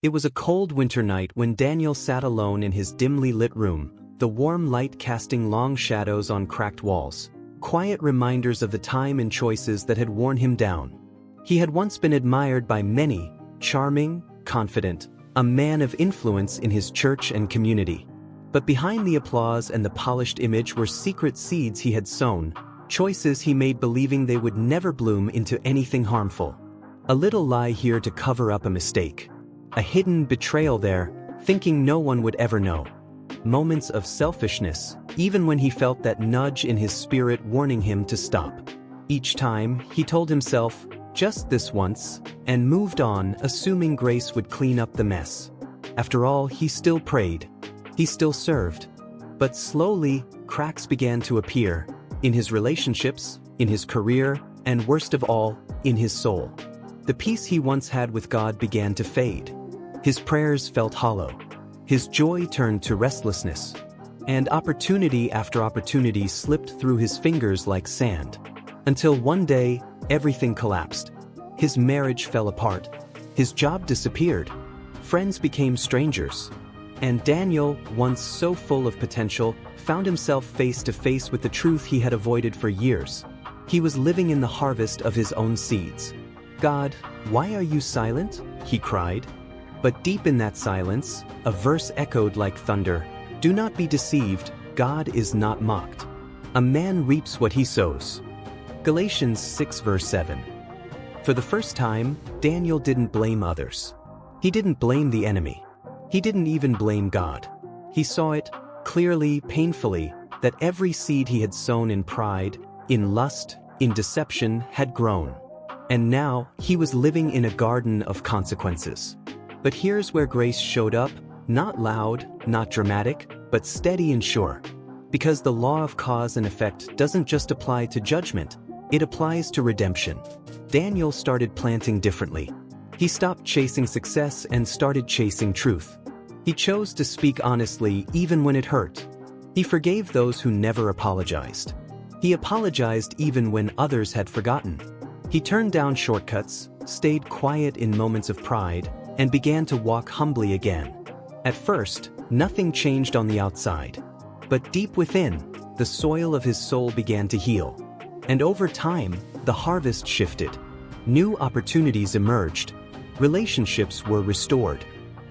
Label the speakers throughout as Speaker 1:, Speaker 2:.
Speaker 1: It was a cold winter night when Daniel sat alone in his dimly lit room, the warm light casting long shadows on cracked walls, quiet reminders of the time and choices that had worn him down. He had once been admired by many, charming, confident, a man of influence in his church and community. But behind the applause and the polished image were secret seeds he had sown, choices he made believing they would never bloom into anything harmful. A little lie here to cover up a mistake. A hidden betrayal there, thinking no one would ever know. Moments of selfishness, even when he felt that nudge in his spirit warning him to stop. Each time, he told himself, just this once, and moved on, assuming grace would clean up the mess. After all, he still prayed. He still served. But slowly, cracks began to appear, in his relationships, in his career, and worst of all, in his soul. The peace he once had with God began to fade. His prayers felt hollow. His joy turned to restlessness. And opportunity after opportunity slipped through his fingers like sand. Until one day, everything collapsed. His marriage fell apart. His job disappeared. Friends became strangers. And Daniel, once so full of potential, found himself face to face with the truth he had avoided for years. He was living in the harvest of his own seeds. God, why are you silent? He cried. But deep in that silence, a verse echoed like thunder. Do not be deceived, God is not mocked. A man reaps what he sows. Galatians 6 verse 7. For the first time, Daniel didn't blame others. He didn't blame the enemy. He didn't even blame God. He saw it, clearly, painfully, that every seed he had sown in pride, in lust, in deception, had grown. And now, he was living in a garden of consequences. But here's where grace showed up, not loud, not dramatic, but steady and sure. Because the law of cause and effect doesn't just apply to judgment, it applies to redemption. Daniel started planting differently. He stopped chasing success and started chasing truth. He chose to speak honestly even when it hurt. He forgave those who never apologized. He apologized even when others had forgotten. He turned down shortcuts, stayed quiet in moments of pride, and began to walk humbly again. At first, nothing changed on the outside. But deep within, the soil of his soul began to heal. And over time, the harvest shifted. New opportunities emerged. Relationships were restored.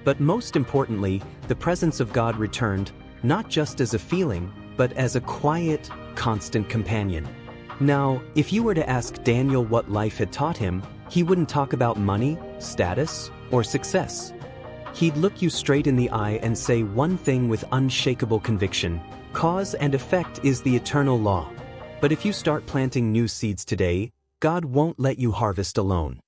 Speaker 1: But most importantly, the presence of God returned, not just as a feeling, but as a quiet, constant companion. Now, if you were to ask Daniel what life had taught him, he wouldn't talk about money, status, or success. He'd look you straight in the eye and say one thing with unshakable conviction: cause and effect is the eternal law. But if you start planting new seeds today, God won't let you harvest alone.